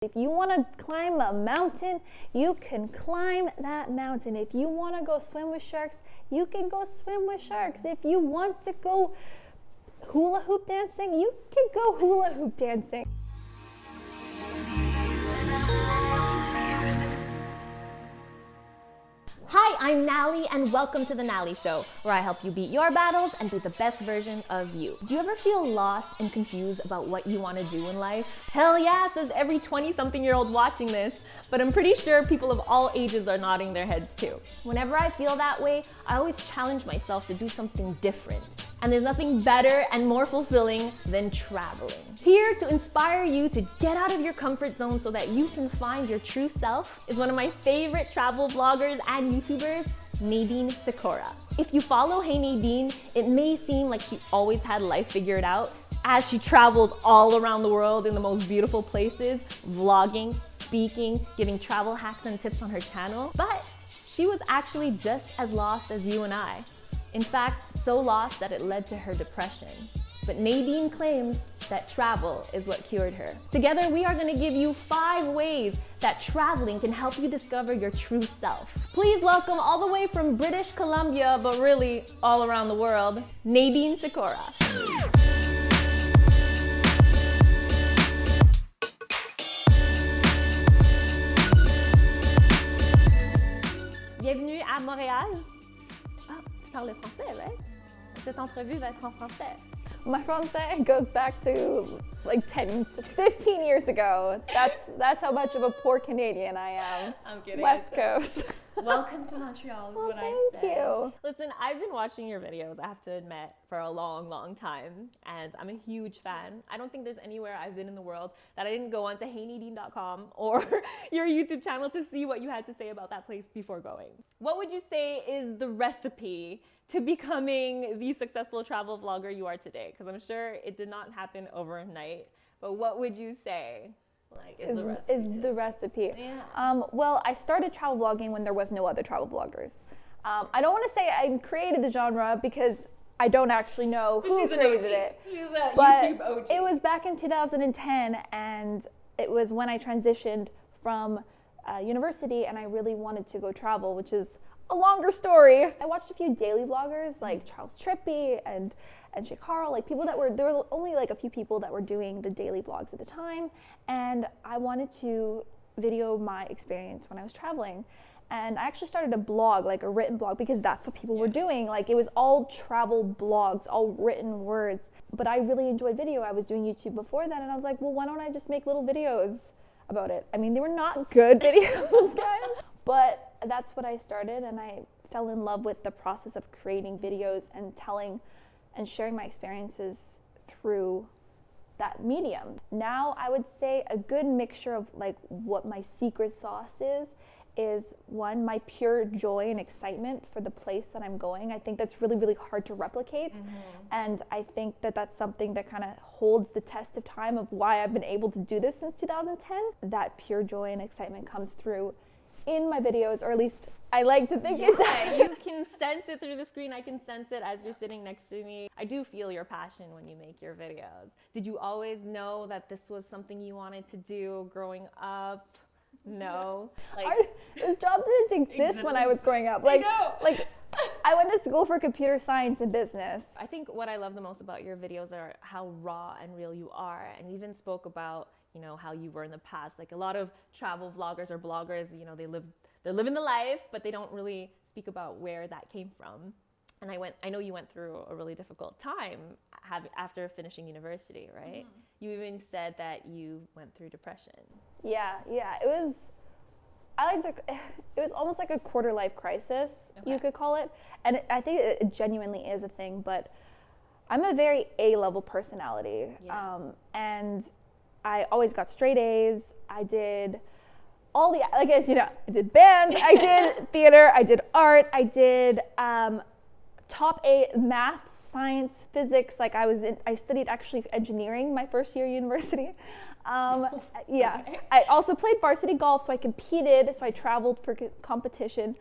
If you want to climb a mountain, you can climb that mountain. If you want to go swim with sharks, you can go swim with sharks. If you want to go hula hoop dancing, you can go hula hoop dancing. Hi, I'm Nalie, and welcome to the Nalie Show, where I help you beat your battles and be the best version of you. Do you ever feel lost and confused about what you want to do in life? Hell yeah, says every 20-something-year-old watching this, but I'm pretty sure people of all ages are nodding their heads too. Whenever I feel that way, I always challenge myself to do something different. And there's nothing better and more fulfilling than traveling. Here to inspire you to get out of your comfort zone so that you can find your true self is one of my favorite travel vloggers and YouTubers, Nadine Sykora. If you follow Hey Nadine, it may seem like she always had life figured out as she travels all around the world in the most beautiful places, vlogging, speaking, giving travel hacks and tips on her channel. But she was actually just as lost as you and I. In fact, so lost that it led to her depression. But Nadine claims that travel is what cured her. Together, we are gonna give you 5 ways that traveling can help you discover your true self. Please welcome all the way from British Columbia, but really all around the world, Nadine Sykora. Bienvenue à Montréal. Tu parles français, right? Cette entrevue va être en français. My français goes back to like 15 years ago. That's how much of a poor Canadian I am. I'm kidding. West Coast. Welcome to Montreal is Well, what I say. thank you. Listen, I've been watching your videos, I have to admit, for a long time, and I'm a huge fan. I don't think there's anywhere I've been in the world that I didn't go onto heynadine.com or your YouTube channel to see what you had to say about that place before going. What would you say is the recipe to becoming the successful travel vlogger you are today? Because I'm sure it did not happen overnight, but what would you say? Is the recipe? Yeah. Well, I started travel vlogging when there was no other travel vloggers. I don't want to say I created the genre because I don't actually know who created it. She's a but YouTube OG. It was back in 2010, and it was when I transitioned from university, and I really wanted to go travel, which is a longer story. I watched a few daily vloggers like Charles Trippy and Sykora, like people that were, there were only like a few people that were doing the daily vlogs at the time, and I wanted to video my experience when I was traveling. And I actually started a blog, like a written blog, because that's what people were doing. Like it was all travel blogs, all written words. But I really enjoyed video. I was doing YouTube before that, and I was like, well, why don't I just make little videos about it? I mean, they were not good videos, guys, but that's what I started, and I fell in love with the process of creating videos and telling and sharing my experiences through that medium. Now I would say a good mixture of like what my secret sauce is one, my pure joy and excitement for the place that I'm going. I think that's really hard to replicate. And I think that that's something that kind of holds the test of time of why I've been able to do this since 2010. That pure joy and excitement comes through in my videos, or at least I like to think it does. You can sense it through the screen. I can sense it as you're sitting next to me. I do feel your passion when you make your videos. Did you always know that this was something you wanted to do growing up? No. This job didn't exist when I was growing up. Like I went to school for computer science and business. I think what I love the most about your videos are how raw and real you are, and you even spoke about, you know, how you were in the past. Like a lot of travel vloggers or bloggers, you know, they're living the life, but they don't really speak about where that came from. And I know you went through a really difficult time after finishing university, right? You even said that you went through depression. Yeah, it was almost like a quarter life crisis, you could call it. And I think it genuinely is a thing, but I'm a very A-level personality. And I always got straight A's. I did all the, like as you know, I did band, I did theater, I did art, I did top A math, science, physics. Like I studied actually engineering my first year of university. I also played varsity golf, so I competed, so I traveled for competition.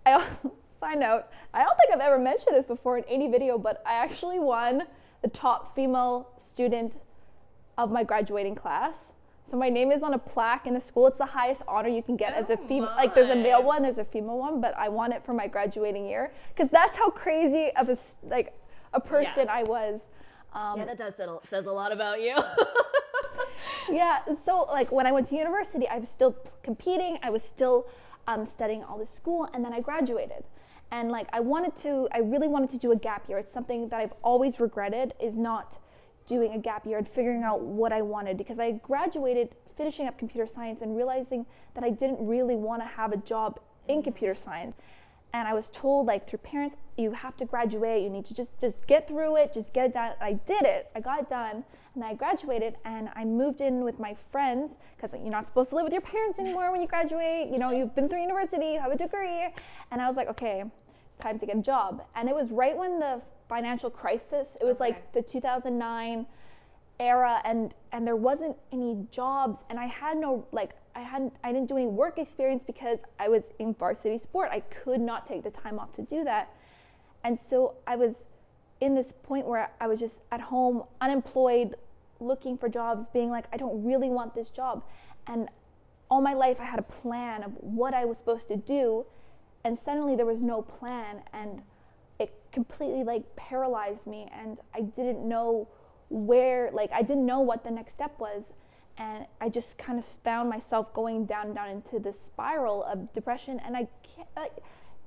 Side note, I don't think I've ever mentioned this before in any video, but I actually won the top female student of my graduating class. So my name is on a plaque in the school. It's the highest honor you can get as a female. my. Like there's a male one, there's a female one, but I want it for my graduating year because that's how crazy of a person I was. Yeah, that says a lot about you. Yeah, so like when I went to university, I was still competing. I was still studying all this school, and then I graduated. And like I really wanted to do a gap year. It's something that I've always regretted, is not doing a gap year and figuring out what I wanted, because I graduated finishing up computer science and realizing that I didn't really want to have a job in computer science. And I was told, like, through parents, you have to graduate, you need to just get through it, just get it done. I did it, I got it done, and I graduated, and I moved in with my friends, because you're not supposed to live with your parents anymore when you graduate, you know, you've been through university, you have a degree, and I was like, okay, it's time to get a job. And it was right when the financial crisis, it was like the 2009 era, and there wasn't any jobs, and I had no, like, I didn't do any work experience because I was in varsity sport. I could not take the time off to do that. And so I was in this point where I was just at home, unemployed, looking for jobs, being like, I don't really want this job. And all my life I had a plan of what I was supposed to do, and suddenly there was no plan, and it completely like paralyzed me, and I didn't know I didn't know what the next step was. And I just kind of found myself going down into this spiral of depression. And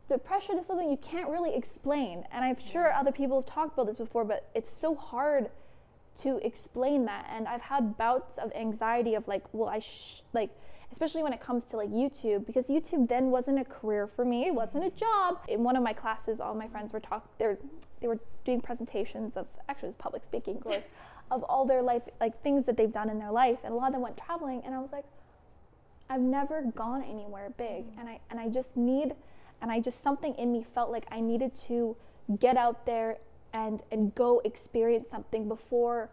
depression is something you can't really explain. And I'm sure other people have talked about this before, but it's so hard to explain that. And I've had bouts of anxiety of like, well, especially when it comes to like YouTube, because YouTube then wasn't a career for me. It wasn't a job. In one of my classes, all my friends were they were doing presentations of, actually it was public speaking course, of all their life, like things that they've done in their life, and a lot of them went traveling, and I was like, I've never gone anywhere big, and I just something in me felt like I needed to get out there and go experience something before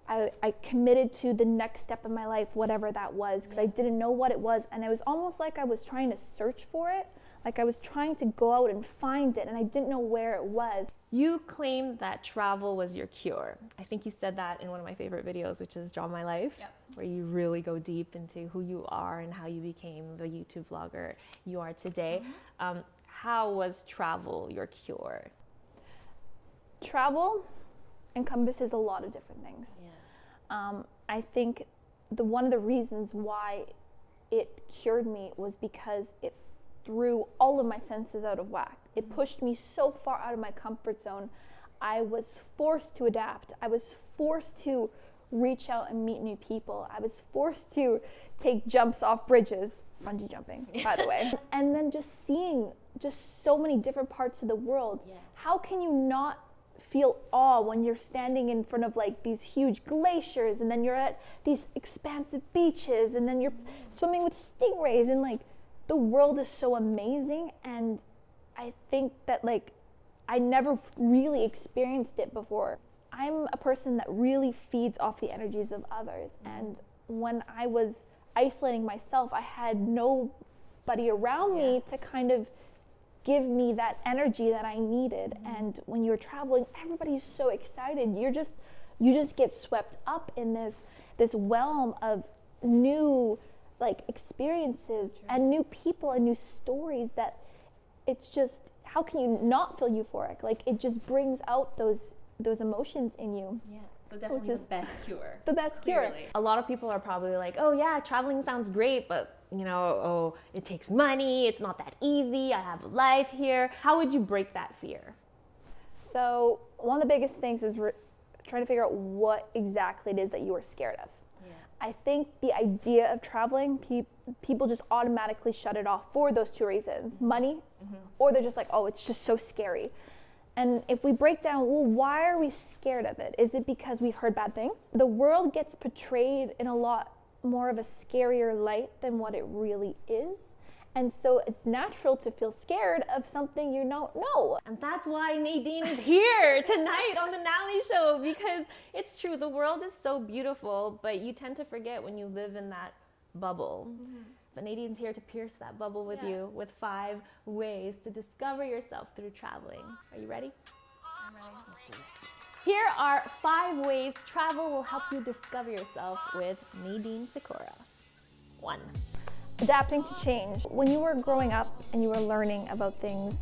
I committed to the next step of my life, whatever that was, because I didn't know what it was, and it was almost like I was trying to search for it, like I was trying to go out and find it, and I didn't know where it was. You claimed that travel was your cure. I think you said that in one of my favorite videos, which is Draw My Life, where you really go deep into who you are and how you became the YouTube vlogger you are today. How was travel your cure? Travel encompasses a lot of different things. I think one of the reasons why it cured me was because it threw all of my senses out of whack. It pushed me so far out of my comfort zone. I was forced to adapt. I was forced to reach out and meet new people. I was forced to take jumps off bridges, bungee jumping, by the way. And then just seeing just so many different parts of the world. How can you not feel awe when you're standing in front of like these huge glaciers, and then you're at these expansive beaches, and then you're swimming with stingrays, and like the world is so amazing. And I think that like I never really experienced it before. I'm a person that really feeds off the energies of others, and when I was isolating myself, I had nobody around me to kind of give me that energy that I needed. And when you're traveling, everybody's so excited. You just get swept up in this realm of new like experiences and new people and new stories, that it's just, how can you not feel euphoric? Like it just brings out those emotions in you. So definitely the best cure. The best cure. Clearly. A lot of people are probably like, oh yeah, traveling sounds great, but you know, oh, it takes money, it's not that easy, I have a life here. How would you break that fear? So one of the biggest things is trying to figure out what exactly it is that you are scared of. I think the idea of traveling, people just automatically shut it off for those two reasons, money, or they're just like, oh, it's just so scary. And if we break down, well, why are we scared of it? Is it because we've heard bad things? The world gets portrayed in a lot more of a scarier light than what it really is. And so it's natural to feel scared of something you don't know. And that's why Nadine is here tonight on the Nalie Show, because it's true, the world is so beautiful, but you tend to forget when you live in that bubble. But Nadine's here to pierce that bubble with you with 5 ways to discover yourself through traveling. Are you ready? I'm ready. Let's do this. Here are 5 ways travel will help you discover yourself with Nadine Sykora. 1. Adapting to change. When you were growing up and you were learning about things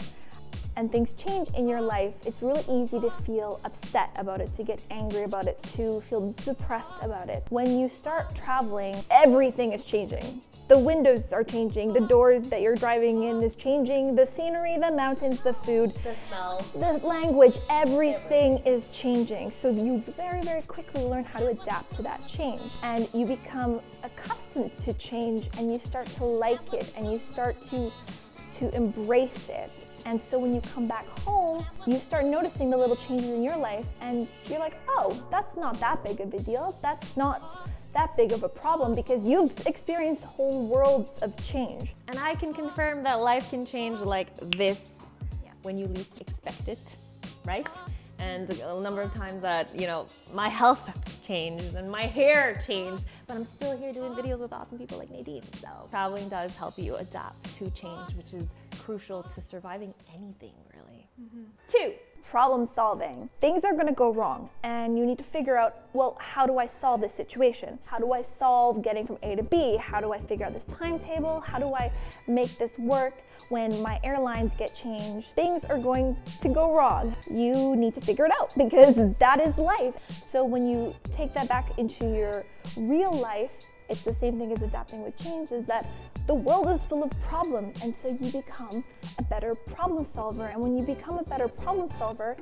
and things change in your life, it's really easy to feel upset about it, to get angry about it, to feel depressed about it. When you start traveling, everything is changing. The windows are changing, the doors that you're driving in is changing, the scenery, the mountains, the food, The smells. the language, everything is changing. So you very, very quickly learn how to adapt to that change. And you become accustomed to change and you start to like it and you start to embrace it. And so when you come back home, you start noticing the little changes in your life and you're like, oh, that's not that big of a deal. That's not that big of a problem because you've experienced whole worlds of change. And I can confirm that life can change like this when you least expect it, right? And a number of times that, my health changed and my hair changed, but I'm still here doing videos with awesome people like Nadine. So traveling does help you adapt to change, which is crucial to surviving anything, really. 2. Problem solving. Things are going to go wrong and you need to figure out, well, how do I solve this situation? How do I solve getting from A to B? How do I figure out this timetable? How do I make this work when my airlines get changed? Things are going to go wrong. You need to figure it out because that is life. So when you take that back into your real life, it's the same thing as adapting with change, is that the world is full of problems, and so you become a better problem solver. And when you become a better problem solver,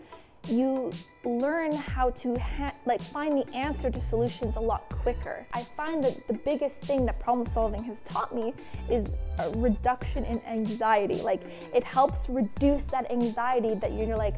you learn how to find the answer to solutions a lot quicker. I find that the biggest thing that problem solving has taught me is a reduction in anxiety. Like, it helps reduce that anxiety that you're like,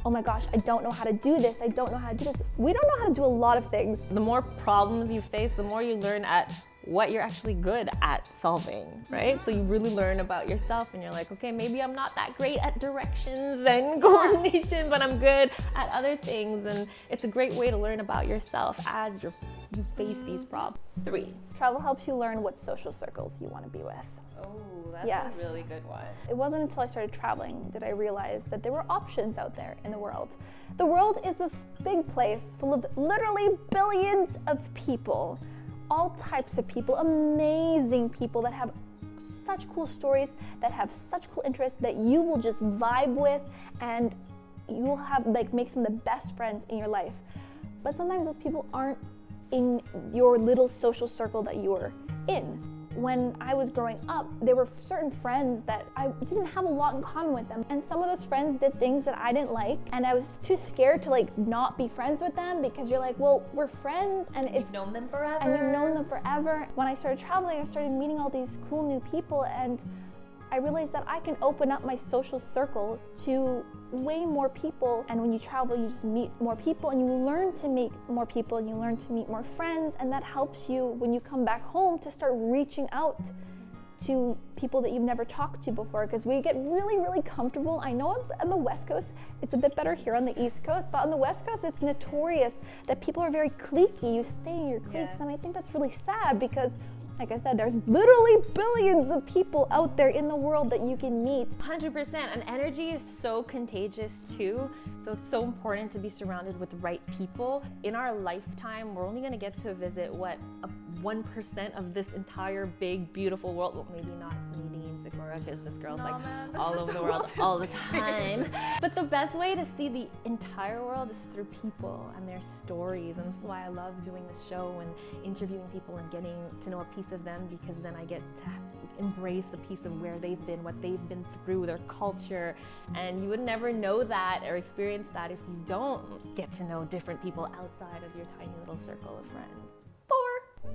oh my gosh, I don't know how to do this. I don't know how to do this. We don't know how to do a lot of things. The more problems you face, the more you learn at what you're actually good at solving, right? So you really learn about yourself and you're like, okay, maybe I'm not that great at directions and coordination, but I'm good at other things. And it's a great way to learn about yourself as you face these problems. 3. Travel helps you learn what social circles you want to be with. Oh, that's Yes. a really good one. It wasn't until I started traveling did I realize that there were options out there in the world. The world is a big place full of literally billions of people, all types of people, amazing people that have such cool stories, that have such cool interests that you will just vibe with, and you will have make some of the best friends in your life. But sometimes those people aren't in your little social circle that you're in. When I was growing up, there were certain friends that I didn't have a lot in common with them. And some of those friends did things that I didn't like. And I was too scared to not be friends with them because you're like, well, we're friends and You've known them forever. And you've known them forever. When I started traveling, I started meeting all these cool new people, and I realized that I can open up my social circle to way more people. And when you travel, you just meet more people and you learn to meet more people and you learn to meet more friends. And that helps you when you come back home to start reaching out to people that you've never talked to before, because we get really, really comfortable. I know on the West Coast, it's a bit better here on the East Coast, but on the West Coast, it's notorious that people are very cliquey. You stay in your cliques, and I think that's really sad because, like I said, there's literally billions of people out there in the world that you can meet. 100%, and energy is so contagious too, so it's so important to be surrounded with the right people. In our lifetime, we're only gonna get to visit 1% of this entire big, beautiful world. Well, maybe not Nadine Sykora, because this girl's all over the world all the time. But the best way to see the entire world is through people and their stories, and this is why I love doing this show and interviewing people and getting to know a piece of them, because then I get to embrace a piece of where they've been, what they've been through, their culture, and you would never know that or experience that if you don't get to know different people outside of your tiny little circle of friends. 4.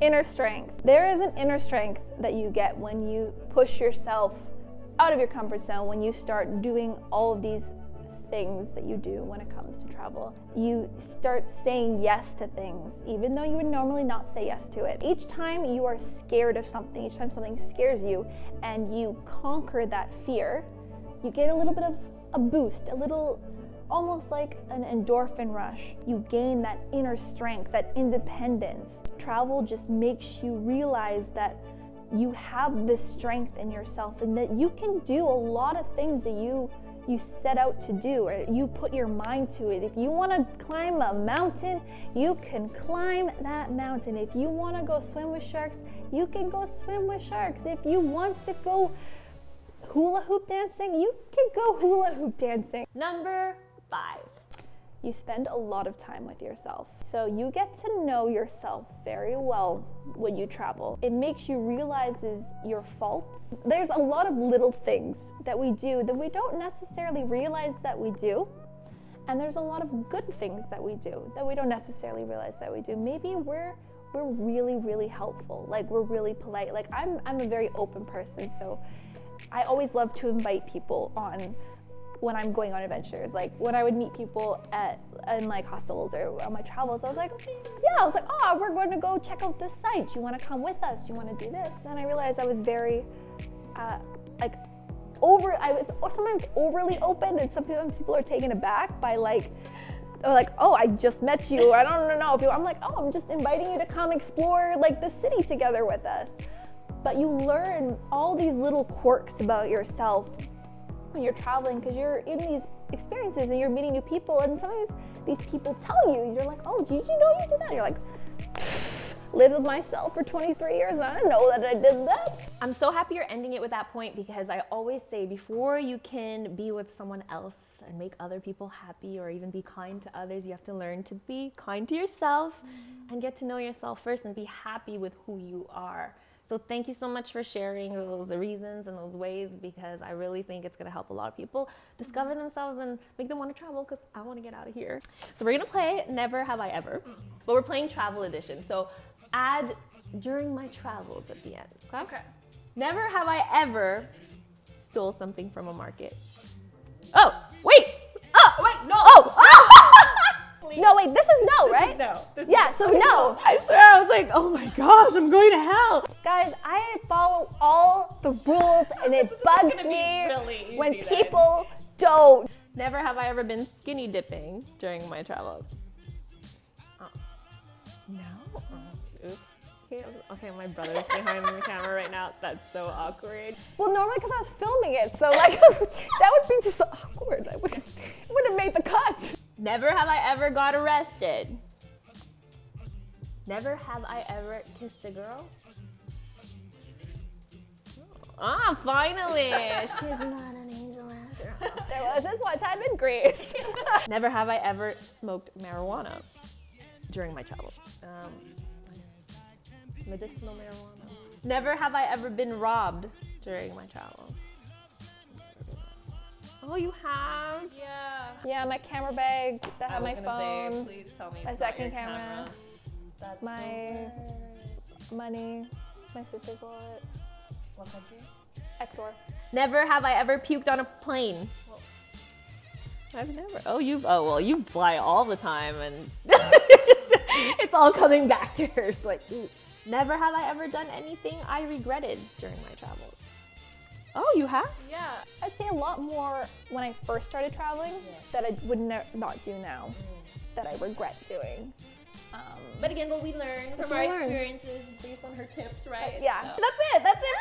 Inner strength. There is an inner strength that you get when you push yourself out of your comfort zone, when you start doing all of these things that you do when it comes to travel. You start saying yes to things, even though you would normally not say yes to it. Each time you are scared of something, each time something scares you, and you conquer that fear, you get a little bit of a boost, a little, almost like an endorphin rush. You gain that inner strength, that independence. Travel just makes you realize that you have this strength in yourself and that you can do a lot of things that you you set out to do, or you put your mind to it. If you want to climb a mountain, you can climb that mountain. If you want to go swim with sharks, you can go swim with sharks. If you want to go hula hoop dancing, you can go hula hoop dancing. Number 5. You spend a lot of time with yourself. So you get to know yourself very well when you travel. It makes you realize your faults. There's a lot of little things that we do that we don't necessarily realize that we do. And there's a lot of good things that we do that we don't necessarily realize that we do. Maybe we're really, really helpful. Like, we're really polite. Like, I'm a very open person, so I always love to invite people on when I'm going on adventures. Like, when I would meet people in like hostels or on my travels, I was like, oh, we're going to go check out this site. Do you want to come with us? Do you want to do this? And I realized I was very I was sometimes overly open, and sometimes people are taken aback by oh, I just met you. I don't know if you. I'm like, oh, I'm just inviting you to come explore like the city together with us. But you learn all these little quirks about yourself when you're traveling, because you're in these experiences and you're meeting new people, and sometimes these people tell you, you're like, oh, did you know you did that? And you're like, lived with myself for 23 years and I didn't know that I did that. I'm so happy you're ending it with that point, because I always say, before you can be with someone else and make other people happy or even be kind to others, you have to learn to be kind to yourself and get to know yourself first and be happy with who you are. So thank you so much for sharing those reasons and those ways, because I really think it's going to help a lot of people discover themselves and make them want to travel, because I want to get out of here. So we're going to play Never Have I Ever, but we're playing Travel Edition. So add during my travels at the end. Okay. Never have I ever stole something from a market. Oh, wait. Oh, wait, no. No, wait, this is no, right? This is Yeah, so no. I swear, I was like, oh my gosh, I'm going to hell. Guys, I follow all the rules, and it bugs me really when easy people don't. Never have I ever been skinny dipping during my travels. No? Oh, oops. Okay, my brother's behind the camera right now. That's so awkward. Well, normally because I was filming it, so like that would be just so awkward. I wouldn't have made the cut. Never have I ever got arrested. Never have I ever kissed a girl. Ah, finally! She's not an angel after all. There was this one time in Greece. Never have I ever smoked marijuana during my travels. Medicinal marijuana. Never have I ever been robbed during my travels. Oh, you have? Yeah, my camera bag that had my phone. Say, please tell me my second camera. That's my money. My sister's wallet. What country? Ecuador. Never have I ever puked on a plane. Well, I've never. Oh, well, you fly all the time, and it's all coming back to her. She's like, ooh. Never have I ever done anything I regretted during my travels. Oh, you have? Yeah. I'd say a lot more when I first started traveling that I would not do now, that I regret doing. But again, what we learned from our experiences based on her tips, right? Yeah. So. That's it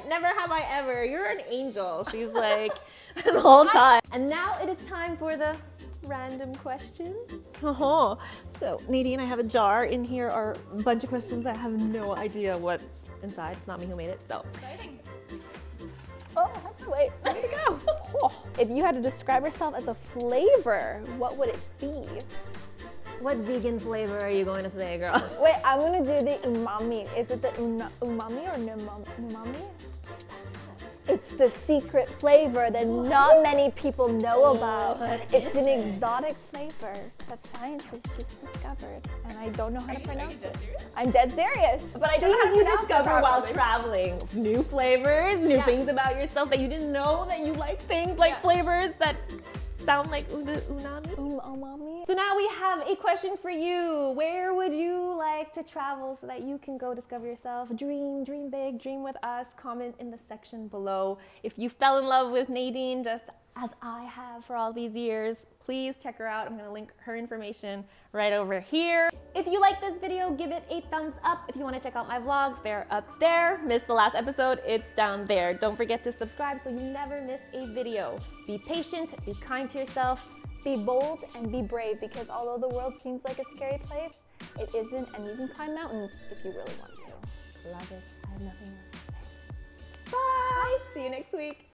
for Never Have I Ever. You're an angel. She's like, the whole time. And now it is time for the random questions. So, Nadine, I have a jar. In here are a bunch of questions. I have no idea what's inside. It's not me who made it, so. Exciting. Oh, wait. Way to go. If you had to describe yourself as a flavor, what would it be? What vegan flavor are you going to say, girl? Wait, I'm going to do the umami. Is it the umami or umami? It's the secret flavor that not many people know about. It's an exotic flavor that science has just discovered, and I don't know how to pronounce it. I'm dead serious, but I don't know how to pronounce it discover while traveling new flavors, new things about yourself that you didn't know, that you like things like flavors that sound like umami. Umami. So now we have a question for you. Where would you like to travel so that you can go discover yourself? Dream big, dream with us. Comment in the section below. If you fell in love with Nadine, just as I have for all these years. Please check her out. I'm gonna link her information right over here. If you like this video, give it a thumbs up. If you wanna check out my vlogs, they're up there. Missed the last episode, it's down there. Don't forget to subscribe so you never miss a video. Be patient, be kind to yourself. Be bold and be brave, because although the world seems like a scary place, it isn't, and you can climb mountains if you really want to. Love it. I have nothing more to say. Bye! See you next week.